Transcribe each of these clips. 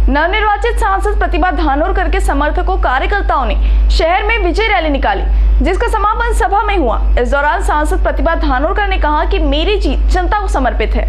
नवनिर्वाचित सांसद प्रतिभा धानोरकर के समर्थकों कार्यकर्ताओं ने शहर में विजय रैली निकाली, जिसका समापन सभा में हुआ। इस दौरान सांसद प्रतिभा धानोरकर ने कहा कि मेरी जीत जनता को समर्पित है।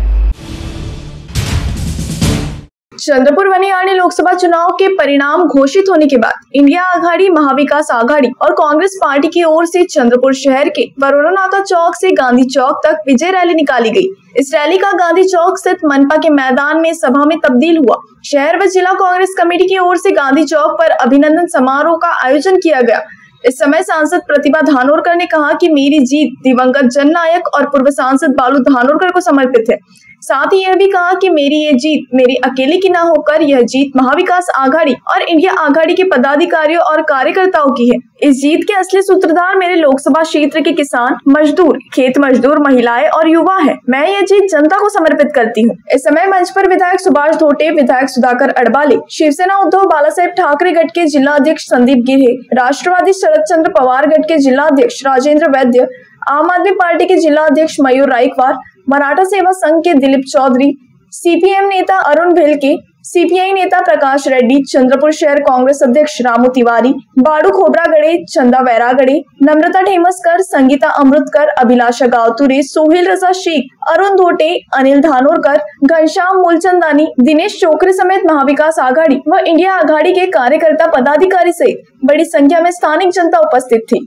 चंद्रपुर वनियाणी लोकसभा चुनाव के परिणाम घोषित होने के बाद इंडिया आघाड़ी, महाविकास आघाड़ी और कांग्रेस पार्टी की ओर से चंद्रपुर शहर के बरोड़ा नाका चौक से गांधी चौक तक विजय रैली निकाली गई। इस रैली का गांधी चौक स्थित मनपा के मैदान में सभा में तब्दील हुआ। शहर व जिला कांग्रेस कमेटी की ओर से गांधी चौक पर अभिनंदन समारोह का आयोजन किया गया। इस समय सांसद प्रतिभा धानोरकर ने कहा कि मेरी जीत दिवंगत जननायक और पूर्व सांसद बालू धानोरकर को समर्पित है। साथ ही यह भी कहा कि मेरी ये जीत मेरी अकेले की न होकर यह जीत महाविकास आघाड़ी और इंडिया आघाड़ी के पदाधिकारियों और कार्यकर्ताओं की है। इस जीत के असली सूत्रधार मेरे लोकसभा क्षेत्र के किसान, मजदूर, खेत मजदूर, महिलाएं और युवा है। मैं ये जीत जनता को समर्पित करती हूँ। इस समय मंच पर विधायक सुभाष धोटे, विधायक सुधाकर अड़बाले, शिवसेना उद्धव बालासाहेब ठाकरे गढ़ के जिला अध्यक्ष संदीप गिरे, राष्ट्रवादी शरद चंद्र पवार गढ़ के जिला अध्यक्ष राजेंद्र वैद्य, आम आदमी पार्टी के जिला अध्यक्ष मयूर रायकवार, मराठा सेवा संघ के दिलीप चौधरी, सीपीएम नेता अरुण भेलके, सीपीआई नेता प्रकाश रेड्डी, चंद्रपुर शहर कांग्रेस अध्यक्ष रामू तिवारी, बाड़ू खोबरागड़े, चंदा वैरागड़े, नम्रता ढेमसकर, संगीता अमृतकर, अभिलाषा गावतुरे, सोहेल रजा शेख, अरुण धोटे, अनिल धानोरकर, घनश्याम मूलचंदानी, दिनेश चोकरे समेत महाविकास आघाड़ी व इंडिया आघाड़ी के कार्यकर्ता पदाधिकारी सहित बड़ी संख्या में स्थानिक जनता उपस्थित थी।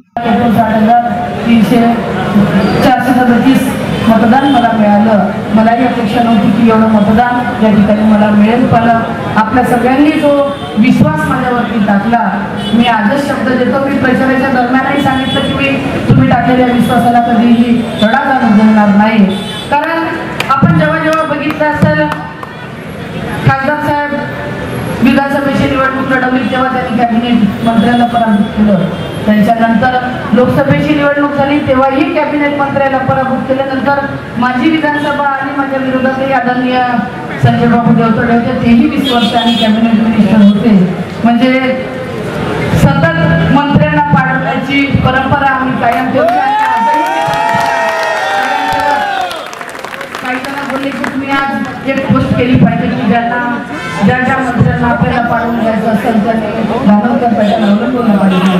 मतदान मला मिळालं। मलाही अपेक्षा नव्हती की एवढं मतदान या ठिकाणी मला मिळेल, पण आपल्या सगळ्यांनी जो विश्वास माझ्यावरती टाकला, मी आजच शब्द देतो। मी प्रचाराच्या दरम्यानही सांगितलं की तुम्ही टाकलेल्या विश्वासाला कधीही तडा जाणार नाही, कारण आपण जेव्हा बघितलं असेल खासदार साहेब विधानसभेची निवडणूक लढवली तेव्हा त्यांनी कॅबिनेट मंत्र्याला पराभूत केलं। त्याच्यानंतर लोकसभेची निवडणूक झाली तेव्हाही कॅबिनेट मंत्र्याला पराभूत केल्यानंतर माझी विधानसभा आणि माझ्या विरोधातही आदरणीय संजय बाबू देवतडे होते, तेही 20 वर्ष आणि कॅबिनेट मिनिस्टर होते। म्हणजे सतत मंत्र्यांना पाडण्याची परंपरा आम्ही कायम ठेवली आणि काही जण बोलले की तुम्ही आज एक पोस्ट केली पाहिजे की ज्या मंत्र्यांना आपल्याला पाडून घ्यायचं असेल त्यांनी धानोरकर पॅटर्न अवलंबून पाहिजे।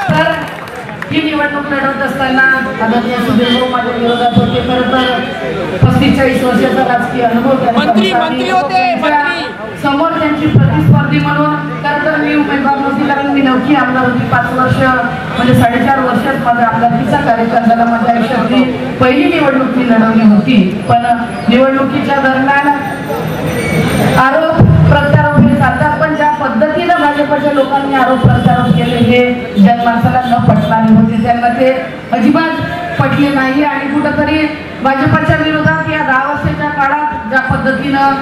तर ही निवडणूक लढवत असताना आदरणीय सुधीरभाऊ माझ्या विरोधात होते। खरं तर 35-40 वर्षाचा राजकीय अनुभव मंत्री होते, समोर त्यांची प्रतिस्पर्धी म्हणून खरं तर मी उमेदवार नव्हती, कारण मी नवखी आमदार होती। 5 वर्ष म्हणजे 4.5 वर्षात माझा आमदारकीचा कार्यकाळ झाला। माझ्या आयुष्यातली पहिली निवडणूक मी लढवली होती, पण निवडणुकीच्या दरम्यान आरोप प्रत्यारोप हे चालतात, पण ज्या पद्धतीनं भाजपच्या लोकांनी आरोप प्रत्यारोप केले हे जनमानसाला न पटणारे होते, त्यांना ते अजिबात पटले नाही। आणि कुठंतरी भाजपच्या विरोधात या 10 वर्षाच्या काळात ज्या पद्धतीनं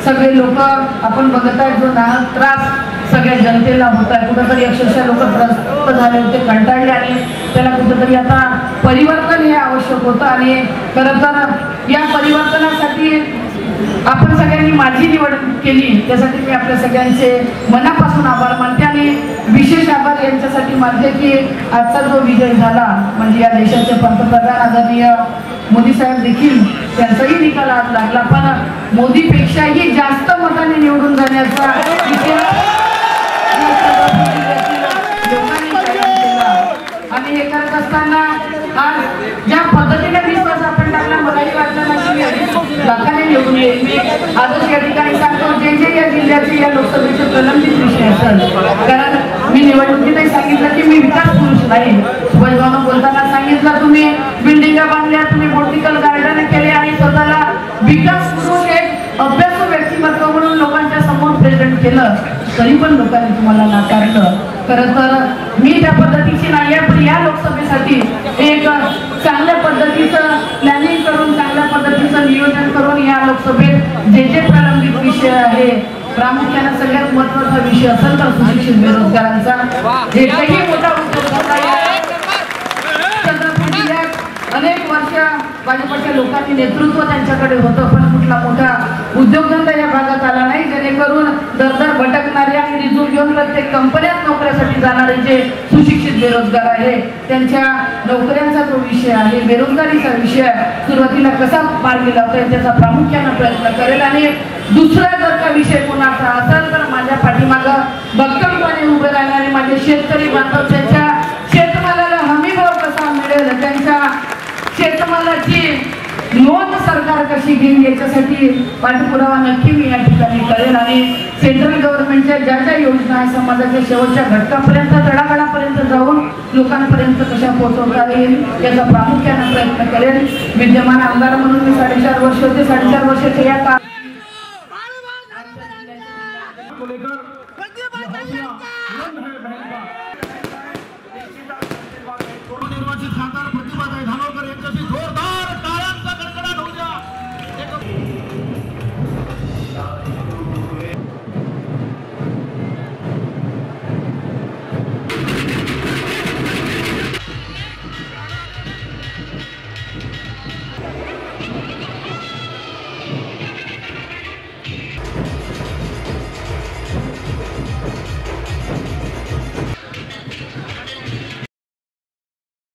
सगळे लोक आपण बघत आहे, जो नाहक त्रास सगळ्या जनतेला होत आहे, कुठंतरी अक्षरशः लोक त्रस्त झाले होते, कंटाळले आणि त्याला कुठंतरी आता परिवर्तन हे आवश्यक होतं। आणि खरं तर या परिवर्तनासाठी आपण सगळ्यांनी माझी निवड केली, त्यासाठी मी आपल्या सगळ्यांचे मनापासून आभार मानते। आणि विशेष आभार यांच्यासाठी मानते की आजचा जो विजय झाला म्हणजे या देशाचे पंतप्रधान आदरणीय मोदी साहेब देखील त्यांचाही निकाल आज लागला, पण मोदीपेक्षाही जास्त मताने निवडून जाण्याचा आणि हे करत असताना आज ज्या पद्धतीने विश्वास आपण टाकला, मलाही वाटलं नाही की लाखाने निवडून येईल। मी आजच या ठिकाणी सांगतो, जे या जिल्ह्याचे या लोकसभेचे प्रलंबित विषय असेल, कारण मी निवडणुकीतही सांगितलं की मी विकास पुरुष नाही। सुभाषभाऊंना बोलताना सांगितलं तुम्ही बिल्डिंगा बांधल्या, तुम्ही बोटिकल गार्डन केले आणि स्वतःला विकास पुरुष एक अभ्यासू व्यक्तिमत्व म्हणून लोकांच्या समोर प्रेझेंट केलं, तरी पण लोकांनी तुम्हाला नाकारलं। खरं तर मी त्या पद्धतीची नाही आहे, पण या लोकसभेसाठी एक चांगल्या पद्धतीचं प्लॅनिंग करून, चांगल्या पद्धतीचं नियोजन करून या लोकसभेत जे प्रलंबित विषय आहे, प्रामुख्याने सगळ्यात महत्त्वाचा विषय असेल तर सुशिक्षित बेरोजगारांचा एकही मोठा उद्योग आहे। चंद्रपूर जिल्ह्यात अनेक वर्ष भाजपच्या लोकांनी नेतृत्व त्यांच्याकडे होतं, पण कुठला मोठा उद्योगधंदा या भागात आला नाही, जेणेकरून दरदर भटकणारे आणि रिझ्यूम घेऊन प्रत्येक कंपन्यात नोकऱ्यासाठी जाणारे जे सुशिक्षित बेरोजगार आहे त्यांच्या नोकऱ्यांचा जो विषय आहे, बेरोजगारीचा विषय सुरुवातीला कसा मार्गी लावता येईल त्याचा प्रामुख्याने प्रयत्न करेल। आणि दुसरा जर का विषय कोणाचा असेल तर माझ्या पाठीमागं भक्कमपणे उभे राहणारे माझे शेतकरी बांधव, त्यांच्या शेतमालाला हमीभाव कसा मिळेल, त्यांच्या शेतमालाची नोंद सरकार कशी घेईल याच्यासाठी पाठपुरावा नक्की मी या ठिकाणी करेल आणि सेंट्रल गव्हर्नमेंटच्या ज्या ज्या योजना आहे समाजाच्या शेवटच्या घटकापर्यंत तळागाळापर्यंत जाऊन लोकांपर्यंत कशा पोहोचवता येईल याचा प्रामुख्याने प्रयत्न करेल. विद्यमान आमदार म्हणून मी 4.5 वर्ष होते. 4.5 वर्षाच्या या निर्वाचित खासदार